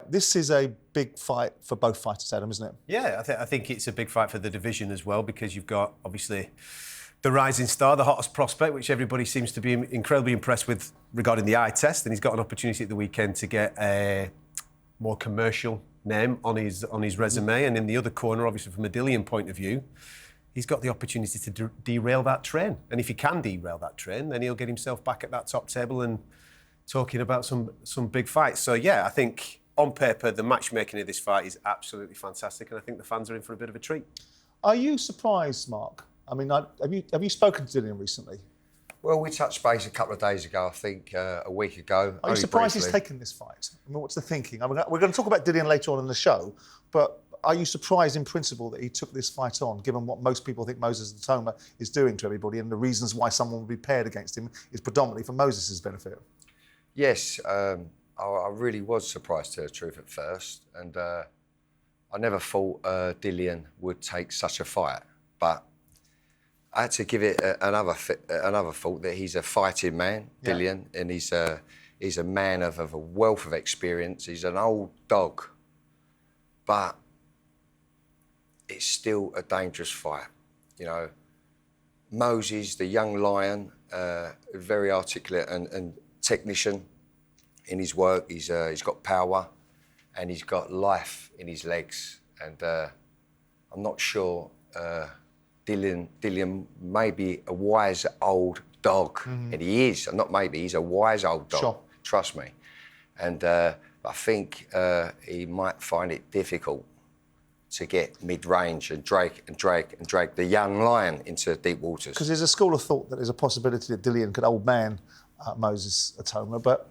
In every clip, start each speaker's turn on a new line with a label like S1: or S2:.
S1: this is a big fight for both fighters, Adam, isn't it?
S2: Yeah, I think it's a big fight for the division as well, because you've got, obviously, the rising star, the hottest prospect, which everybody seems to be incredibly impressed with regarding the eye test, and he's got an opportunity at the weekend to get a more commercial name on his resume. And in the other corner, obviously from a Dillian point of view, he's got the opportunity to derail that train. And if he can derail that train, then he'll get himself back at that top table and talking about some big fights. So, yeah, I think on paper, the matchmaking of this fight is absolutely fantastic, and I think the fans are in for a bit of a treat.
S1: Are you surprised, Mark? I mean, have you spoken to Dillian recently?
S3: Well, we touched base a couple of days ago, I think, a week ago.
S1: Are you surprised he's taken this fight? I mean, what's the thinking? I mean, we're going to talk about Dillian later on in the show, but are you surprised in principle that he took this fight on, given what most people think Moses Itauma is doing to everybody, and the reasons why someone would be paired against him is predominantly for Moses' benefit?
S3: Yes, I really was surprised, to tell the truth, at first. And I never thought Dillian would take such a fight. But I had to give it another thought, that he's a fighting man, Dillian, and he's a man of a wealth of experience. He's an old dog. But it's still a dangerous fight. You know, Moses, the young lion, very articulate and technician in his work. He's got power and he's got life in his legs. And I'm not sure Dillian may be a wise old dog, and he is. Not maybe, he's a wise old dog.
S1: Sure.
S3: Trust me. And I think he might find it difficult to get mid-range and drag the young lion into deep waters.
S1: Because there's a school of thought that there's a possibility that Dillian could old man Moses Itauma, but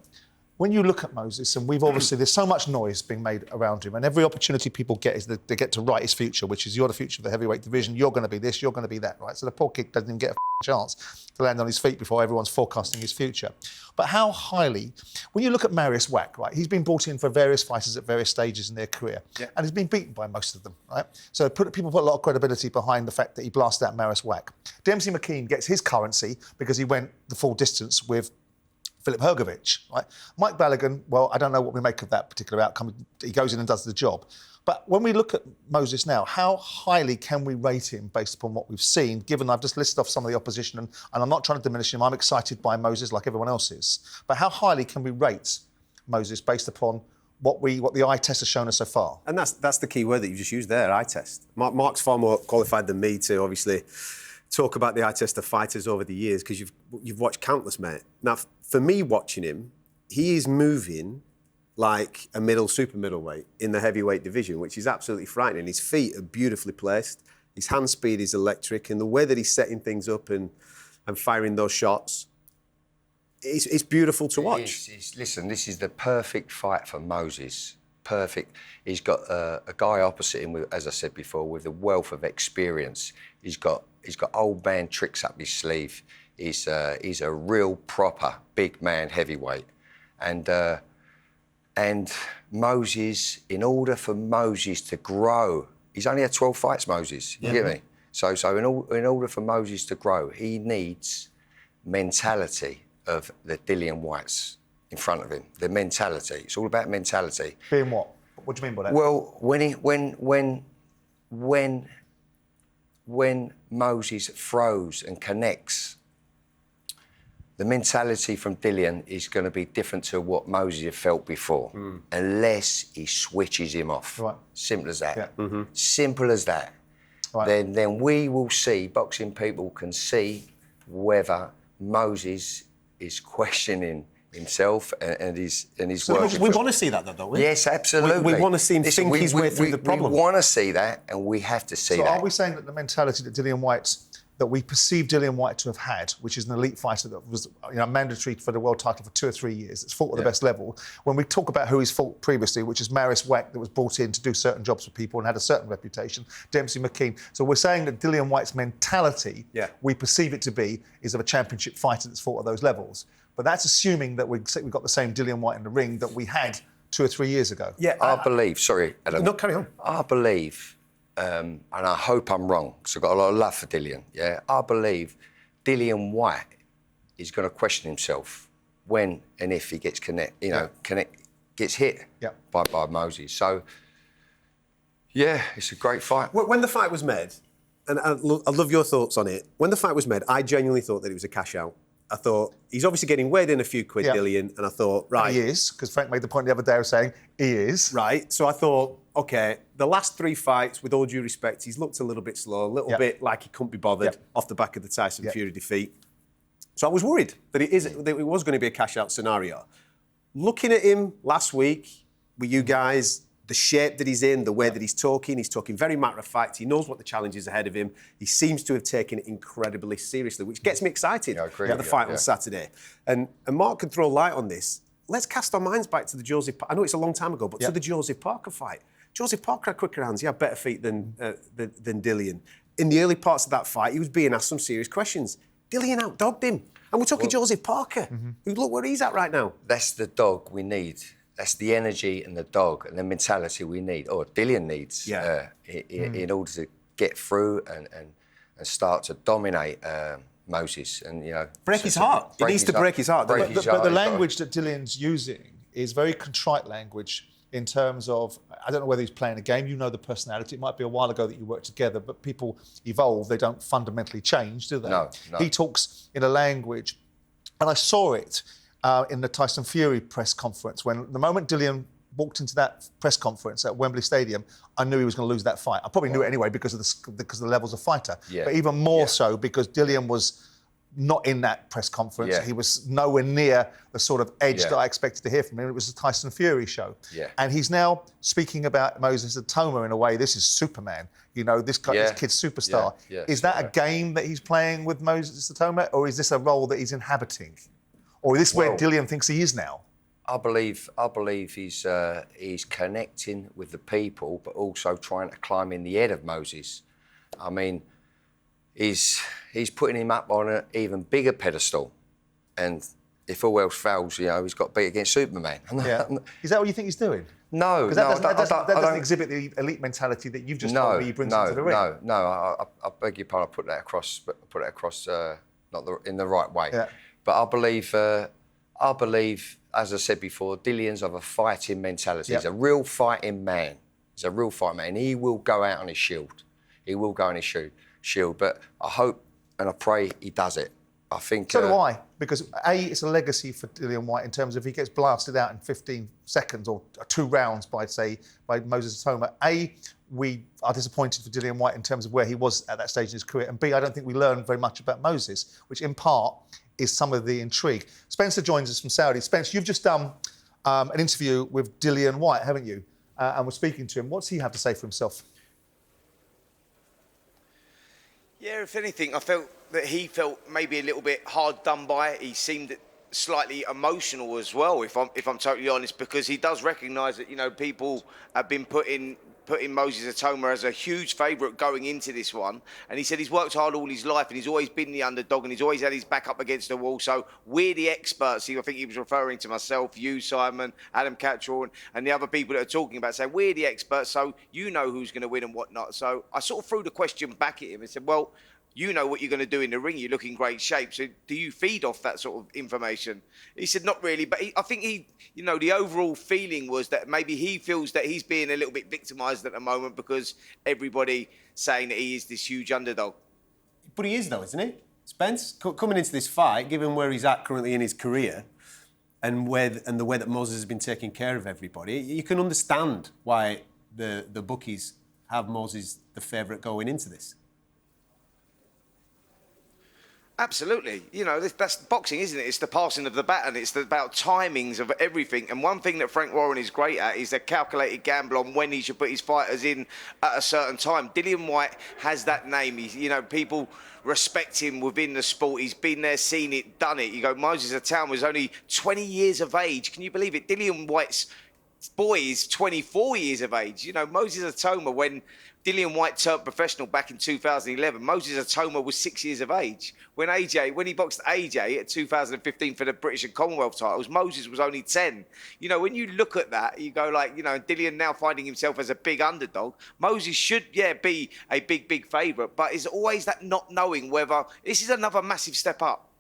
S1: when you look at Moses, and we've obviously, there's so much noise being made around him, and every opportunity people get is that they get to write his future, which is, you're the future of the heavyweight division, you're going to be this, you're going to be that, right? So the poor kid doesn't even get a chance to land on his feet before everyone's forecasting his future. But how highly, when you look at Moses Itauma, right, he's been brought in for various fighters at various stages in their career, and he's been beaten by most of them, right? So people put a lot of credibility behind the fact that he blasted out Moses Itauma. Dempsey McKean gets his currency because he went the full distance with Filip Hrgovic, right? Mike Balogun, well, I don't know what we make of that particular outcome. He goes in and does the job. But when we look at Moses now, how highly can we rate him based upon what we've seen, given I've just listed off some of the opposition, and I'm not trying to diminish him, I'm excited by Moses like everyone else is. But how highly can we rate Moses based upon what the eye test has shown us so far?
S2: And that's the key word that you just used there, eye test. Mark's far more qualified than me to obviously talk about the eye test of fighters over the years, because you've watched countless, mate. Now, for me watching him, he is moving like a super middleweight in the heavyweight division, which is absolutely frightening. His feet are beautifully placed, his hand speed is electric, and the way that he's setting things up and firing those shots, it's beautiful to watch.
S3: Listen, this is the perfect fight for Moses. Perfect. He's got a guy opposite him, as I said before, with a wealth of experience. He's got old man tricks up his sleeve. He's a real proper big man heavyweight, and Moses, in order for Moses to grow, he's only had 12 fights, Moses. You get me? So in order for Moses to grow, he needs mentality of the Dillian Whytes in front of him. The mentality. It's all about mentality.
S1: Being what? What do you mean by that?
S3: Well, when Moses throws and connects, the mentality from Dillian is going to be different to what Moses had felt before, unless he switches him off.
S1: Right.
S3: Simple as that.
S1: Yeah.
S3: Simple as that. Right. Then we will see, boxing people can see whether Moses is questioning himself and his work.
S2: We want to see that, though, don't we?
S3: Yes, absolutely.
S2: We want to see him think his way through the problem.
S3: We want to see that, and we have to see that.
S1: So are we saying that the mentality that Dillian Whyte, that we perceive Dillian Whyte to have had, which is an elite fighter that was mandatory for the world title for 2 or 3 years, it's fought at the best level, when we talk about who he's fought previously, which is Moses Itauma, that was brought in to do certain jobs for people and had a certain reputation, Dempsey McKean. So we're saying that Dillian Whyte's mentality, we perceive it to be, is of a championship fighter that's fought at those levels. But that's assuming that we've got the same Dillian Whyte in the ring that we had 2 or 3 years ago.
S3: Yeah, I believe, sorry, Adam.
S2: No, carry on.
S3: I believe, and I hope I'm wrong, because I've got a lot of love for Dillian, I believe Dillian Whyte is going to question himself when and if he gets gets hit by Moses. So, yeah, it's a great fight.
S2: When the fight was made, and I'd love your thoughts on it. When the fight was made, I genuinely thought that it was a cash out. I thought, he's obviously getting weighed in a few quid, Dillian, and I thought, right.
S1: He is, because Frank made the point the other day of saying he is.
S2: Right, so I thought, OK, the last 3 fights, with all due respect, he's looked a little bit slow, a little bit like he couldn't be bothered off the back of the Tyson Fury defeat. So I was worried that it was going to be a cash-out scenario. Looking at him last week with you guys, the shape that he's in, the way that he's talking very matter-of-fact. He knows what the challenge is ahead of him. He seems to have taken it incredibly seriously, which gets me excited for the fight on Saturday. And Mark can throw light on this. Let's cast our minds back to the Joseph... I know it's a long time ago, but to the Joseph Parker fight. Joseph Parker had quicker hands. He had better feet than Dillian. In the early parts of that fight, he was being asked some serious questions. Dillian outdogged him. And we're talking Joseph Parker. Look where he's at right now.
S3: That's the dog we need. That's the energy and the dog and the mentality we need, or Dillian needs, in order to get through and start to dominate Moses and,
S2: break his heart. He needs to break his heart.
S1: But the language that Dillian's using is very contrite language in terms of, I don't know whether he's playing a game. You know the personality. It might be a while ago that you worked together, but people evolve. They don't fundamentally change, do they?
S3: No.
S1: He talks in a language, and I saw it in the Tyson Fury press conference. When the moment Dillian walked into that press conference at Wembley Stadium, I knew he was going to lose that fight. I probably knew it anyway because of the levels of fighter, but even more so because Dillian was not in that press conference. He was nowhere near the sort of edge that I expected to hear from him. It was a Tyson Fury show. And he's now speaking about Moses Itauma in a way, this is Superman. This kid's superstar. Is that a game that he's playing with Moses Itauma, or is this a role that he's inhabiting? Or is this where Dillian thinks he is now?
S3: I believe he's connecting with the people, but also trying to climb in the head of Moses. I mean, he's putting him up on an even bigger pedestal, and if all else fails, he's got to beat against Superman.
S1: Is that what you think he's doing?
S3: No,
S1: because that doesn't exhibit the elite mentality that you've just told me he brings into the ring.
S3: No, I beg your pardon. I put that across, in the right way. But I believe, as I said before, Dillian's of a fighting mentality. He's a real fighting man. He will go out on his shield. But I hope and I pray he does it. I think...
S1: So do I, because it's a legacy for Dillian Whyte in terms of if he gets blasted out in 15 seconds or 2 rounds by Moses Itauma. We are disappointed for Dillian Whyte in terms of where he was at that stage in his career. And B, I don't think we learned very much about Moses, which in part is some of the intrigue. Spencer joins us from Saudi. Spence, you've just done an interview with Dillian Whyte, haven't you? And we're speaking to him. What's he have to say for himself?
S4: Yeah, if anything, I felt that he felt maybe a little bit hard done by. He seemed slightly emotional as well, if I'm totally honest, because he does recognise that, people have been putting Moses Itauma as a huge favourite going into this one. And he said he's worked hard all his life and he's always been the underdog and he's always had his back up against the wall. So we're the experts. I think he was referring to myself, you, Simon, Adam Catterall, and the other people that are talking about saying, we're the experts, so you know who's going to win and whatnot. So I sort of threw the question back at him and said, well, you know what you're going to do in the ring. You look in great shape. So do you feed off that sort of information? He said, not really. But I think the overall feeling was that maybe he feels that he's being a little bit victimised at the moment because everybody saying that he is this huge underdog.
S2: But he is, though, isn't he? Spence, coming into this fight, given where he's at currently in his career and the way that Moses has been taking care of everybody, you can understand why the bookies have Moses the favourite going into this.
S4: Absolutely. That's boxing, isn't it? It's the passing of the baton. It's about timings of everything. And one thing that Frank Warren is great at is the calculated gamble on when he should put his fighters in at a certain time. Dillian Whyte has that name. People respect him within the sport. He's been there, seen it, done it. You go, Moses Itauma was only 20 years of age. Can you believe it? Dillian Whyte's boy is 24 years of age. Moses Itauma, when Dillian Whyte turned professional back in 2011, Moses Itauma was 6 years of age. When he boxed AJ at 2015 for the British and Commonwealth titles, Moses was only 10. When you look at that, you go Dillian now finding himself as a big underdog. Moses should, be a big favourite, but it's always that not knowing whether this is another massive step up.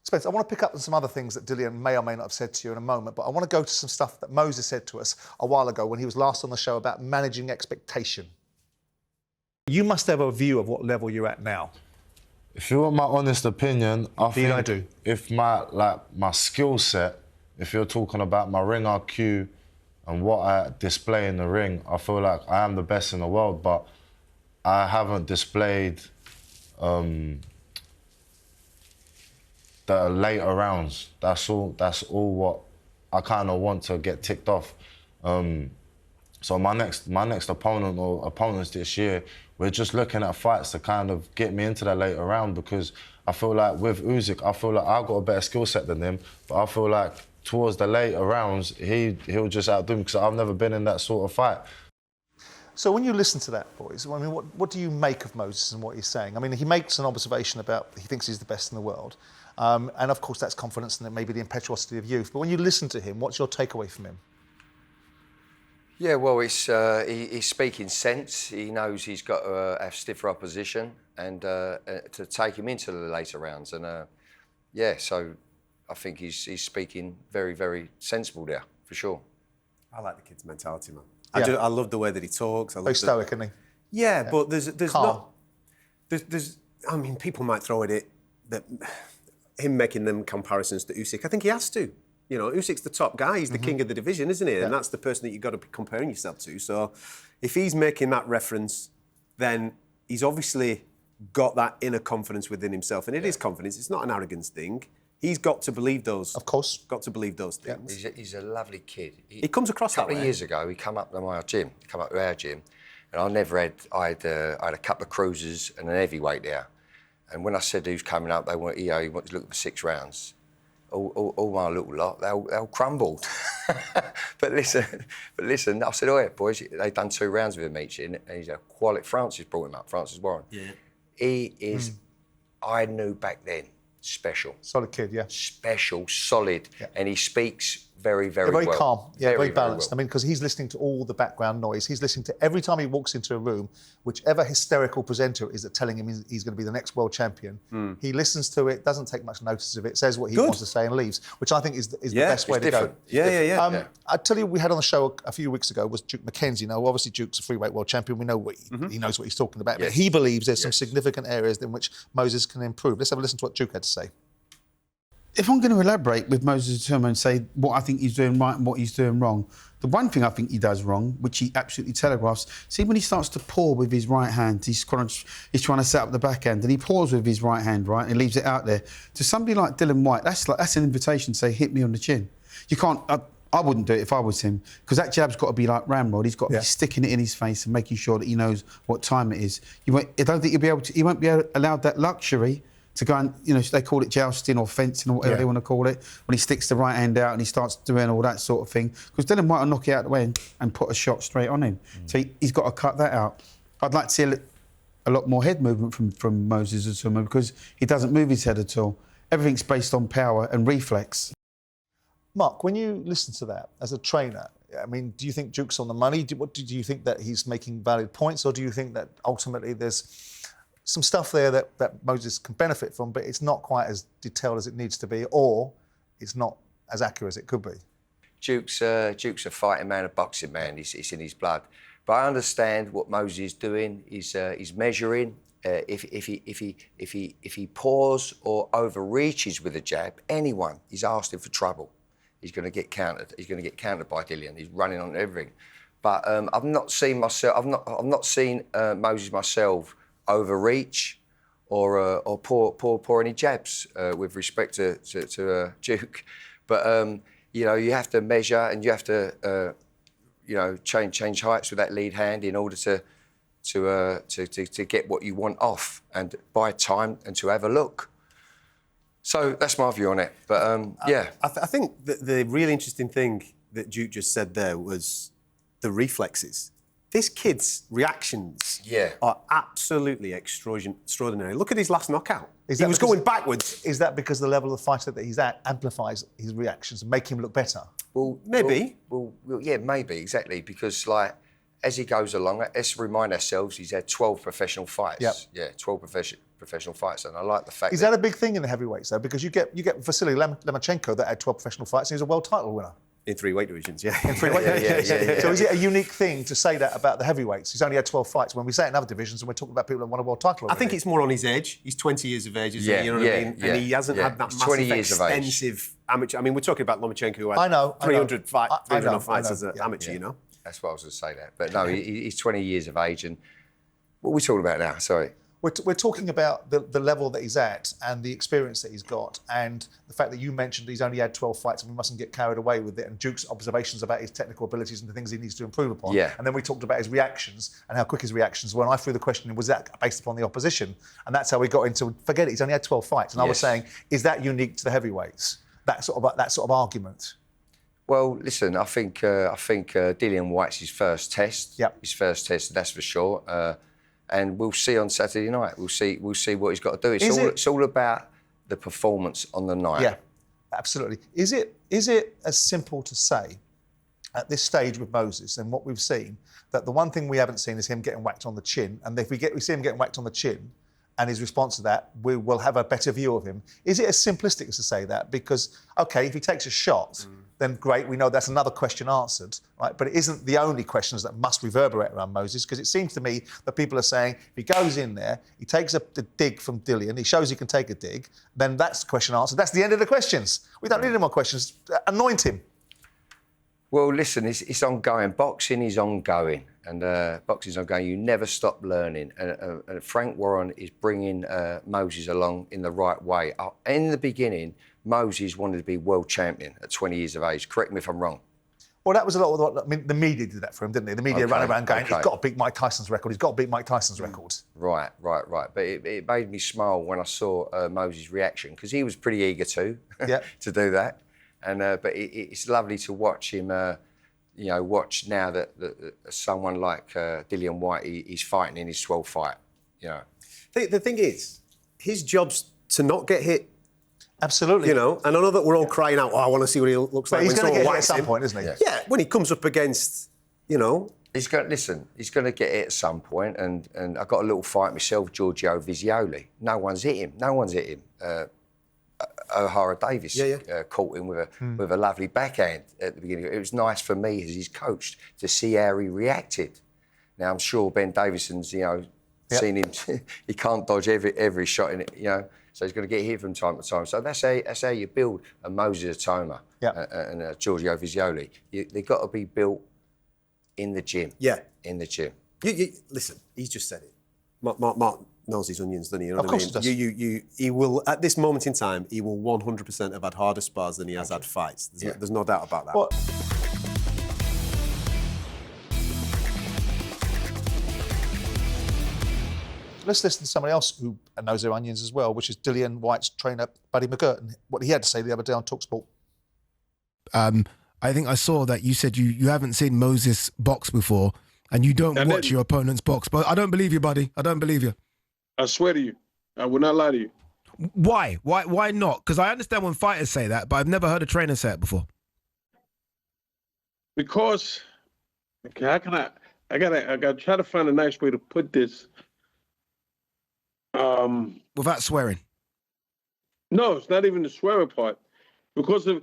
S1: Spence, I want to pick up on some other things that Dillian may or may not have said to you in a moment, but I want to go to some stuff that Moses said to us a while ago when he was last on the show about managing expectation. You must have a view of what level you're at now.
S5: If you want my honest opinion, I think
S1: I do.
S5: If my skill set, if you're talking about my ring IQ and what I display in the ring, I feel like I am the best in the world, but I haven't displayed the later rounds. That's all what I kind of want to get ticked off. So my next opponent or opponents this year, we're just looking at fights to kind of get me into that later round, because I feel like with Usyk, I feel like I've got a better skill set than him, but I feel like towards the later rounds, he'll just outdo me, because I've never been in that sort of fight.
S1: So when you listen to that, boys, I mean, what do you make of Moses and what he's saying? I mean, he makes an observation about he thinks he's the best in the world. And of course, that's confidence and maybe the impetuosity of youth. But when you listen to him, what's your takeaway from him?
S3: Yeah, well, he's speaking sense. He knows he's got to have stiffer opposition and to take him into the later rounds. And yeah, so I think he's speaking very, very sensible there, for sure.
S2: I like the kid's mentality, man.
S1: Yeah.
S2: I love the way that he talks.
S1: Very stoic, isn't he?
S2: Yeah, but there's
S1: Calm.
S2: not... There's I mean, people might throw at it that him making them comparisons to Usyk. I think he has to. You know, Usyk's the top guy. He's the king of the division, isn't he? Yeah. And that's the person that you've got to be comparing yourself to. So if he's making that reference, then he's obviously got that inner confidence within himself. And it is confidence. It's not an arrogance thing. He's got to believe those.
S1: Of course.
S2: Got to believe those things.
S3: Yeah. He's a lovely kid.
S2: He comes across that way.
S3: A couple of years ago, he come up to our gym, and I had a couple of cruisers and an heavyweight there. And when I said who's coming up, he wanted to look for 6 rounds. All my little lot, they all crumbled. but listen, I said, oh yeah, boys, they've done 2 rounds with him each, and he's a quality. Francis brought him up, Francis Warren. Yeah. He is, I knew back then, special.
S1: Solid kid, yeah.
S3: Special, solid, and he speaks very, very well.
S1: Very calm, yeah, very balanced.
S3: Well.
S1: I mean, because he's listening to all the background noise. He's listening to every time he walks into a room, whichever hysterical presenter is that telling him he's going to be the next world champion. He listens to it, doesn't take much notice of it, says what he wants to say and leaves, which I think is the best way to go.
S2: Yeah.
S1: I tell you, we had on the show a few weeks ago was Duke McKenzie. Now, obviously, Duke's a freeweight world champion. We know what he knows what he's talking about, but he believes there's some significant areas in which Moses can improve. Let's have a listen to what Duke had to say.
S6: If I'm going to elaborate with Moses Itauma and say what I think he's doing right and what he's doing wrong, the one thing I think he does wrong, which he absolutely telegraphs, see when he starts to paw with his right hand, he's trying to set up the backhand, and he paws with his right hand, right, and he leaves it out there. To somebody like Dillian Whyte, that's an invitation to say, hit me on the chin. You can't... I wouldn't do it if I was him, because that jab's got to be like ramrod. He's got to be sticking it in his face and making sure that he knows what time it is. I don't think he won't be allowed that luxury to go and, they call it jousting or fencing or whatever they want to call it, when he sticks the right hand out and he starts doing all that sort of thing. Because Dillian Whyte will knock it out of the way and put a shot straight on him. So he's got to cut that out. I'd like to see a lot more head movement from Moses Itauma, because he doesn't move his head at all. Everything's based on power and reflex.
S1: Mark, when you listen to that as a trainer, I mean, do you think Duke's on the money? Do you think that he's making valid points, or do you think that ultimately there's some stuff there that Moses can benefit from, but it's not quite as detailed as it needs to be, or it's not as accurate as it could be?
S3: Duke's a fighting man, a boxing man. It's in his blood. But I understand what Moses is doing. He's measuring. If he paws or overreaches with a jab, anyone, he's asking for trouble. He's going to get countered. He's going to get countered by Dillian. He's running on everything. But I've not seen Moses myself overreach or pour any jabs with respect to Duke. But you have to measure, and you have to change heights with that lead hand in order to get what you want off and buy time and to have a look. So that's my view on it. But yeah,
S2: I think the really interesting thing that Duke just said there was the reflexes. This kid's reactions are absolutely extraordinary. Look at his last knockout. He was going backwards.
S1: Is that because the level of fighter that he's at amplifies his reactions and make him look better?
S2: Well, maybe.
S3: Well, yeah, maybe, exactly. Because, as he goes along, let's remind ourselves he's had 12 professional fights.
S1: Yep.
S3: Yeah, 12 professional fights, and I like the fact.
S1: Is that a big thing in the heavyweights though? Because you get Vasily Lomachenko that had 12 professional fights, and he was a world title winner.
S2: In 3 weight divisions, yeah.
S1: In 3 weight divisions. So is it a unique thing to say that about the heavyweights? He's only had 12 fights. When we say it in other divisions, and we're talking about people that won a world title already.
S2: I think it's more on his age. He's 20 years of age, isn't he? You know what I mean? And he hasn't had that massive, extensive amateur. I mean, we're talking about Lomachenko, who had 300 fights as an amateur, you know?
S3: That's what I was going to say there. But no, he's 20 years of age, and what are we talking about now? Sorry.
S1: We're talking about the level that he's at and the experience that he's got, and the fact that you mentioned he's only had 12 fights and we mustn't get carried away with it, and Duke's observations about his technical abilities and the things he needs to improve upon.
S3: Yeah.
S1: And then we talked about his reactions and how quick his reactions were. And I threw the question, was that based upon the opposition? And that's how we got into, forget it, he's only had 12 fights. And I was saying, is that unique to the heavyweights? That sort of argument? Well,
S3: listen, I think Dillian Whyte's his first test.
S1: Yep.
S3: His first test, that's for sure. And we'll see on Saturday night. We'll see what he's got to do. It's all about the performance on the night.
S1: Yeah, absolutely. Is it as simple to say at this stage with Moses and what we've seen that the one thing we haven't seen is him getting whacked on the chin, and if we see him getting whacked on the chin and his response to that, we will have a better view of him. Is it as simplistic as to say that? Because, OK, if he takes a shot, then great, we know that's another question answered, right? But it isn't the only questions that must reverberate around Moses, because it seems to me that people are saying if he goes in there, he takes a dig from Dillian, he shows he can take a dig, then that's the question answered. That's the end of the questions. We don't need any more questions. Anoint him.
S3: Well, listen, it's ongoing. Boxing is ongoing, and boxing's ongoing. You never stop learning. And Frank Warren is bringing Moses along in the right way. In the beginning, Moses wanted to be world champion at 20 years of age. Correct me if I'm wrong.
S1: Well, that was a lot of what, I mean, the media did that for him, didn't they? The media ran around going, he's got to beat Mike Tyson's record, he's got to beat Mike Tyson's record.
S3: Right. But it made me smile when I saw Moses' reaction, because he was pretty eager to do that. And but it's lovely to watch him, watch now that someone like Dillian Whyte, he's fighting in his 12th fight, you know.
S2: The thing is, his job's to not get hit.
S1: Absolutely.
S2: You know, and I know that we're all crying out, I want to see what he looks like.
S1: But he's going to get hit at
S2: some
S1: some point, isn't he?
S2: Yeah, when he comes up against, you know...
S3: He's going to get hit at some point, and I got a little fight myself, Giorgio Vizioli. No one's hit him. O'Hara Davis caught him with a lovely backhand at the beginning. It was nice for me as his coach to see how he reacted. Now, I'm sure Ben Davison's, seen him. He can't dodge every shot in it, So he's going to get hit from time to time. So that's how you build a Moses Itauma and a Giorgio Vizioli. They've got to be built in the gym.
S2: Yeah.
S3: In the gym.
S2: Listen, he's just said it. Mark knows his onions, doesn't he? You know
S1: of
S2: what
S1: course
S2: I mean?
S1: he does.
S2: He will, at this moment in time, he will 100% have had harder spars than he has had fights. There's no doubt about that.
S1: Well, let's listen to somebody else who knows their onions as well, which is Dillian Whyte's trainer, Buddy McGirt, and what he had to say the other day on talkSPORT.
S7: I think I saw that you said you haven't seen Moses box before and you don't watch your opponent's box. But I don't believe you, buddy. I don't believe you.
S8: I swear to you. I will not lie to you.
S7: Why? Why not? Because I understand when fighters say that, but I've never heard a trainer say it before.
S8: Because, how can I gotta try to find a nice way to put this.
S7: Without swearing.
S8: No, it's not even the swearing part. Because of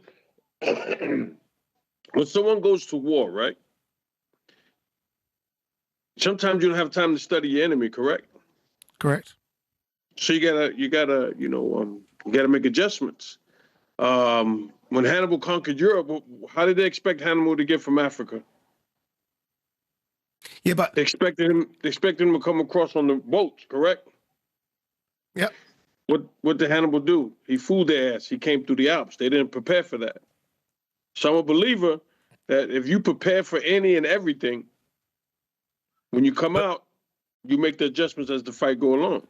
S8: when someone goes to war, right? Sometimes you don't have time to study your enemy, correct?
S7: Correct.
S8: So you gotta make adjustments. When Hannibal conquered Europe, how did they expect Hannibal to get from Africa?
S7: Yeah, but
S8: they expected him to come across on the boats, correct?
S7: Yep.
S8: What did Hannibal do? He fooled their ass. He came through the Alps. They didn't prepare for that. So I'm a believer that if you prepare for any and everything, when you come out, you make the adjustments as the fight go along.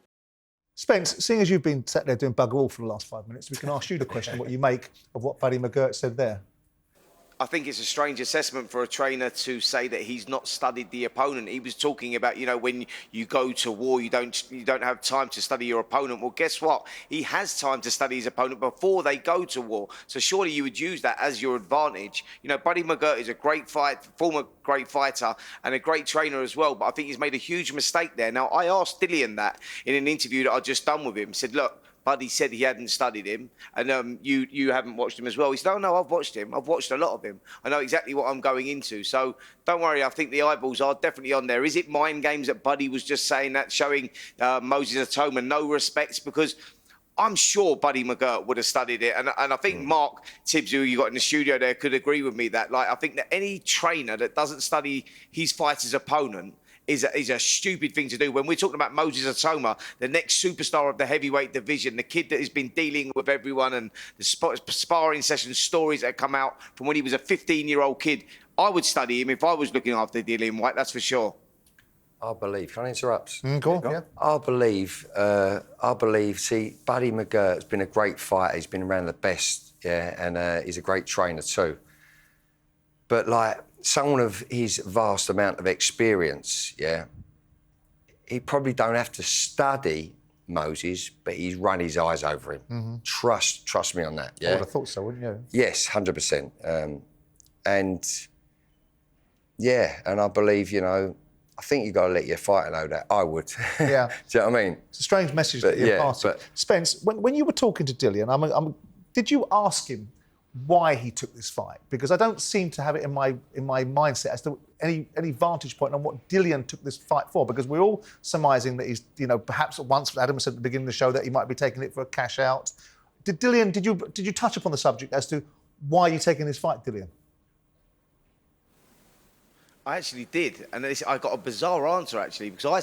S1: Spence, seeing as you've been sat there doing bugger all for the last 5 minutes, we can ask you the question what you make of what Buddy McGirt said there.
S4: I think it's a strange assessment for a trainer to say that he's not studied the opponent. He was talking about, you know, when you go to war, you don't have time to study your opponent. Well, guess what? He has time to study his opponent before they go to war. So surely you would use that as your advantage. You know, Buddy McGirt is a former great fighter and a great trainer as well. But I think he's made a huge mistake there. Now, I asked Dillian that in an interview that I just done with him. Said, look, Buddy said he hadn't studied him, and you haven't watched him as well. He said, no, I've watched him. I've watched a lot of him. I know exactly what I'm going into. So don't worry, I think the eyeballs are definitely on there. Is it mind games that Buddy was just saying that, showing Moses Itauma no respects? Because I'm sure Buddy McGirt would have studied it. And I think Mark Tibbs, who you got in the studio there, could agree with me that, like, I think that any trainer that doesn't study his fighter's opponent is a stupid thing to do. When we're talking about Moses Itauma, the next superstar of the heavyweight division, the kid that has been dealing with everyone, and the sparring session stories that come out from when he was a 15-year-old kid, I would study him if I was looking after Dillian Whyte, that's for sure.
S3: I believe. Can I interrupt?
S1: Go on, yeah.
S3: I believe. See, Buddy McGirt's been a great fighter. He's been around the best, yeah, and he's a great trainer too. But like someone of his vast amount of experience, yeah, he probably don't have to study Moses, but he's run his eyes over him. Mm-hmm. Trust me on that. Yeah,
S1: I would have thought so, wouldn't you?
S3: Yes, 100%. And yeah, and I believe, you know, I think you got to let your fighter know that. I would.
S1: Yeah.
S3: Do you know what I mean?
S1: It's a strange message that you're passing.
S3: But
S1: Spence, when you were talking to Dillian, did you ask him why he took this fight? Because I don't seem to have it in my mindset as to any vantage point on what Dillian took this fight for. Because we're all surmising that he's, you know, perhaps once Adam said at the beginning of the show that he might be taking it for a cash out. Did you touch upon the subject as to why you're taking this fight, Dillian?
S4: I actually did, and I got a bizarre answer actually, because I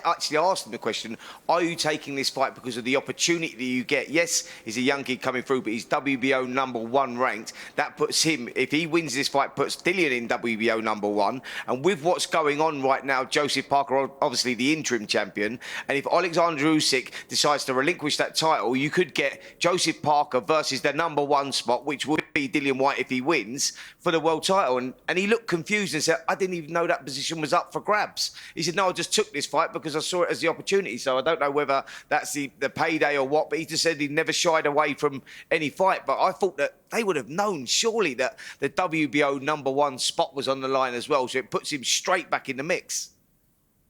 S4: actually asked him the question, are you taking this fight because of the opportunity that you get? Yes, he's a young kid coming through, but he's WBO #1 ranked. That puts him, if he wins this fight, puts Dillian in WBO #1. And with what's going on right now, Joseph Parker, obviously the interim champion, and if Alexander Usyk decides to relinquish that title, you could get Joseph Parker versus the #1 spot, which would be Dillian Whyte if he wins, for the world title. And he looked confused and said, I didn't even know that position was up for grabs. He said, no, I just took this fight because I saw it as the opportunity. So I don't know whether that's the payday or what, but he just said he never shied away from any fight. But I thought that they would have known, surely, that the WBO #1 spot was on the line as well. So it puts him straight back in the mix.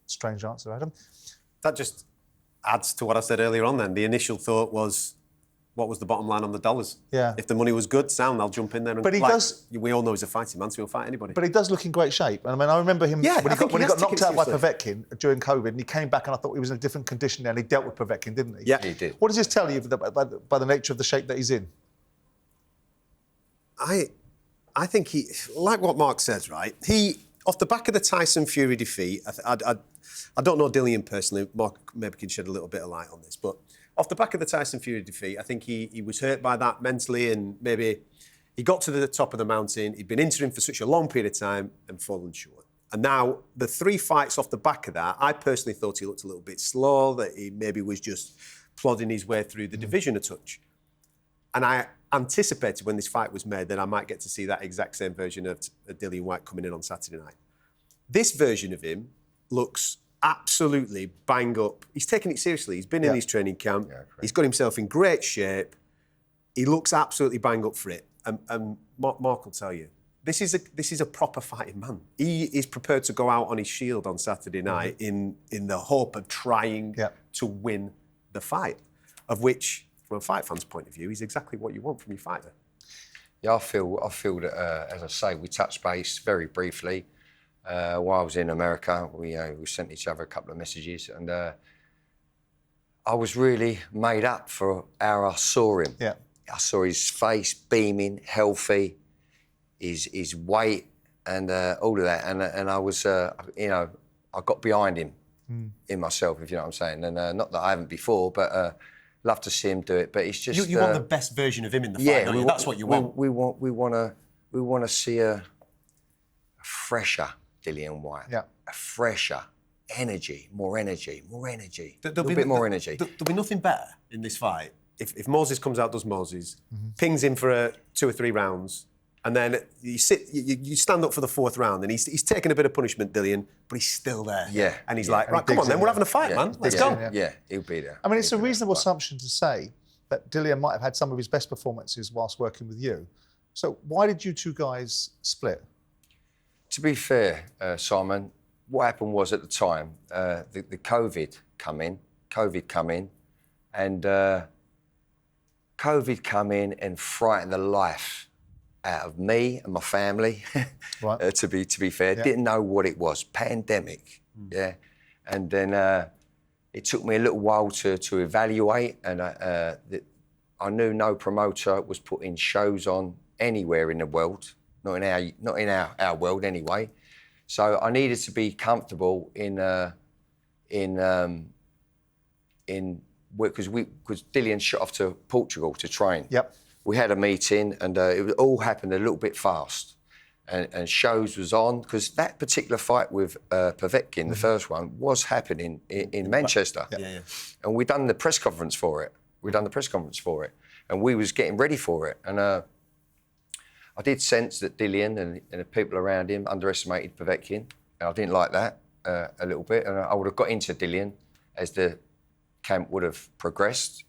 S1: Strange answer, Adam.
S2: That just adds to what I said earlier on then. The initial thought was, what was the bottom line on the dollars?
S1: Yeah.
S2: If the money was good, sound, they'll jump in there. And,
S1: but he does.
S2: We all know he's a fighting man, so he'll fight anybody.
S1: But he does look in great shape. I mean, I remember him when he got knocked out by Povetkin during COVID, and he came back, and I thought he was in a different condition there, and he dealt with Povetkin, didn't he?
S2: Yeah,
S3: he did.
S1: What does this tell you by the nature of the shape that he's in?
S2: I think he, like what Mark says, right? He, off the back of the Tyson Fury defeat, I don't know Dillian personally. Mark maybe can shed a little bit of light on this, but off the back of the Tyson Fury defeat, I think he was hurt by that mentally, and maybe he got to the top of the mountain. He'd been interim for such a long period of time and fallen short. And now the 3 fights off the back of that, I personally thought he looked a little bit slow, that he maybe was just plodding his way through the division a touch. And I anticipated when this fight was made that I might get to see that exact same version of Dillian Whyte coming in on Saturday night. This version of him looks absolutely bang up. He's taking it seriously. He's been in his training camp. Yeah, he's got himself in great shape. He looks absolutely bang up for it. And Mark will tell you, this is a proper fighting man. He is prepared to go out on his shield on Saturday night in the hope of trying to win the fight, of which, from a fight fan's point of view, is exactly what you want from your fighter.
S3: Yeah, I feel that, as I say, we touched base very briefly. While I was in America, we sent each other a couple of messages, and I was really made up for how I saw him.
S1: Yeah.
S3: I saw his face beaming, healthy, his weight, and all of that, and I was, I got behind him in myself, if you know what I'm saying. And not that I haven't before, but love to see him do it. But it's just
S2: you want the best version of him in the fight, don't you? That's what you want.
S3: We want to see a fresher Dillian Whyte.
S1: Yeah.
S3: A fresher energy, more energy. A
S2: There'll
S3: bit more energy.
S2: There'll be nothing better in this fight if Moses comes out, does Moses, pings him for 2 or 3 rounds, And then you stand up for the 4th round, and he's taking a bit of punishment, Dillian, but he's still there.
S3: Yeah.
S2: And he's like, right, come on then, we're having a fight, man. Let's go.
S3: Yeah, he'll be there.
S1: I mean, it's a reasonable assumption to say that Dillian might have had some of his best performances whilst working with you. So why did you two guys split?
S3: To be fair, Simon, what happened was at the time, the COVID come in, and COVID come in and frightened the life out of me and my family.
S1: Right.
S3: To be fair, didn't know what it was. Pandemic, and then it took me a little while to evaluate, and I knew no promoter was putting shows on anywhere in the world, not in our world anyway. So I needed to be comfortable because Dillian shot off to Portugal to train.
S1: Yep.
S3: We had a meeting, and it all happened a little bit fast, and shows was on because that particular fight with Povetkin, the first one, was happening in Manchester.
S2: Yeah.
S3: And we done the press conference for it. And we was getting ready for it. And I did sense that Dillian and the people around him underestimated Povetkin. And I didn't like that a little bit. And I would have got into Dillian as the camp would have progressed.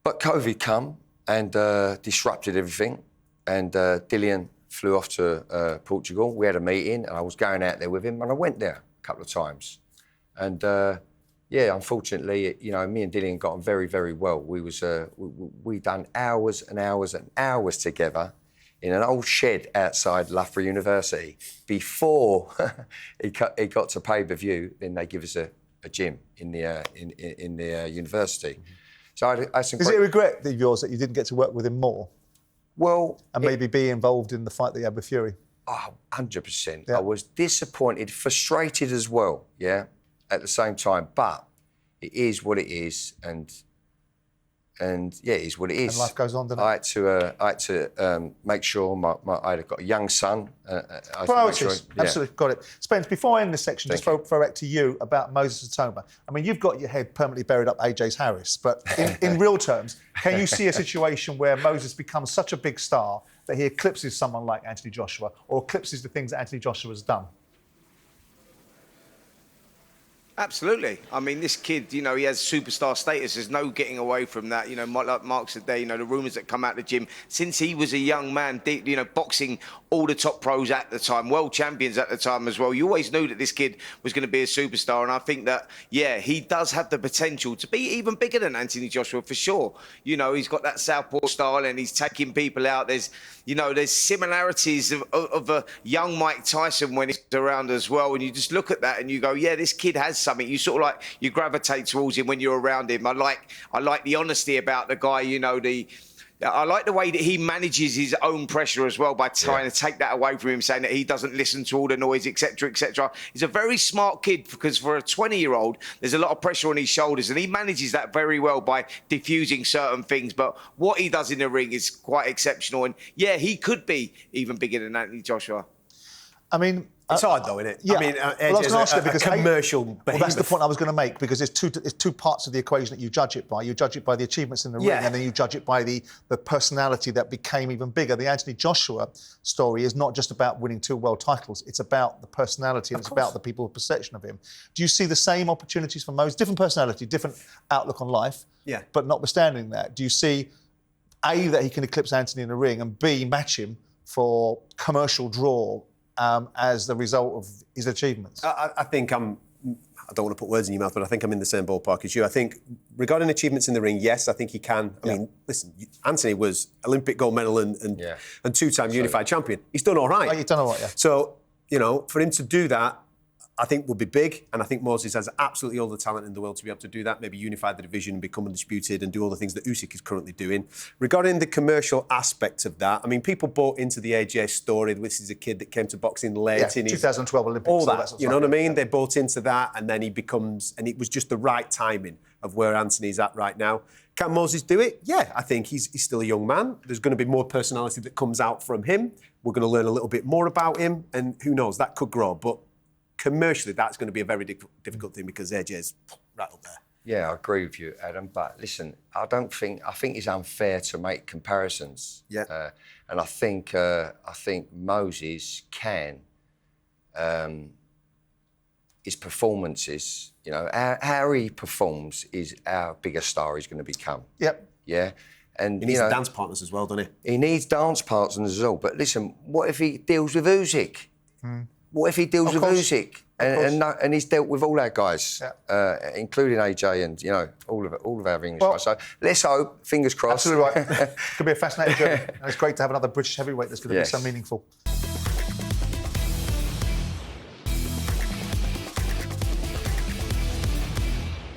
S3: But COVID come and disrupted everything. And Dillian flew off to Portugal. We had a meeting, and I was going out there with him, and I went there a couple of times. And unfortunately, me and Dillian got on very, very well. We done hours and hours and hours together in an old shed outside Loughborough University. Before he got to pay-per-view, then they give us a gym in the university. So I had some
S1: Is it a regret of yours that you didn't get to work with him more?
S3: Well...
S1: And maybe be involved in the fight that you had with Fury?
S3: Oh, 100%.
S1: Yeah.
S3: I was disappointed, frustrated as well, at the same time. But it is what it is, and it is what it is.
S1: And life goes on, doesn't it?
S3: I had to make sure I had got a young son.
S1: Priorities, absolutely, got it. Spence, before I end this section, just throw back to you about Moses Itauma. I mean, you've got your head permanently buried up AJ's Harris, but in real terms, can you see a situation where Moses becomes such a big star that he eclipses someone like Anthony Joshua, or eclipses the things that Anthony Joshua has done?
S4: Absolutely. I mean, this kid, he has superstar status. There's no getting away from that. Like Mark said there, the rumours that come out of the gym. Since he was a young man, boxing all the top pros at the time, world champions at the time as well. You always knew that this kid was going to be a superstar. And I think that, he does have the potential to be even bigger than Anthony Joshua for sure. He's got that southpaw style and he's taking people out. There's similarities of a young Mike Tyson when he's around as well. And you just look at that and you go, this kid has something. You sort of you gravitate towards him when you're around him. I like the honesty about the guy, I like the way that he manages his own pressure as well by trying to take that away from him, saying that he doesn't listen to all the noise, etc., etc. He's a very smart kid because for a 20-year-old, there's a lot of pressure on his shoulders and he manages that very well by diffusing certain things. But what he does in the ring is quite exceptional. And he could be even bigger than Anthony Joshua.
S1: I mean...
S2: It's hard though, isn't it?
S1: Yeah.
S2: I mean,
S1: I was going to ask it because
S2: commercial
S1: well, that's the point I was going to make, because there's two parts of the equation that you judge it by. You judge it by the achievements in the ring, and then you judge it by the personality that became even bigger. The Anthony Joshua story is not just about winning 2 world titles. It's about the personality and it's about the people's perception of him. Do you see the same opportunities for Moses? Different personality, different outlook on life. Yeah. But notwithstanding that, do you see, A, that he can eclipse Anthony in the ring, and B, match him for commercial draw as the result of his achievements?
S2: I think I don't want to put words in your mouth, but I think I'm in the same ballpark as you. I think regarding achievements in the ring, yes, I think he can. I mean, listen, Anthony was Olympic gold medal and 2-time unified champion. He's done all right.
S1: Oh, he's done all right, yeah.
S2: So, for him to do that, I think would be big, and I think Moses has absolutely all the talent in the world to be able to do that, maybe unify the division and become undisputed and do all the things that Usyk is currently doing. Regarding the commercial aspect of that, I mean, people bought into the AJ story. This is a kid that came to boxing late in his
S1: 2012 Olympics.
S2: all that,
S1: sort of
S2: you know what I mean? They bought into that, and then he becomes, and it was just the right timing of where Anthony's at right now. Can Moses do it? Yeah, I think he's still a young man. There's going to be more personality that comes out from him. We're going to learn a little bit more about him, and who knows, that could grow. But commercially, that's going to be a very difficult thing because AJ's right up there.
S3: Yeah, I agree with you, Adam. But listen, I think it's unfair to make comparisons.
S2: Yeah.
S3: And I think Moses can. His performances, you know, how he performs is our biggest star he's going to become.
S1: Yep.
S3: Yeah. And
S2: He needs dance partners as well, doesn't he?
S3: He needs dance partners as well. But listen, what if he deals with Usyk? What if he deals with Usyk? And he's dealt with all our guys, including AJ and, you know, all of our English guys. So let's hope, fingers crossed.
S1: Absolutely right. Could be a fascinating journey. And it's great to have another British heavyweight that's going to be so meaningful.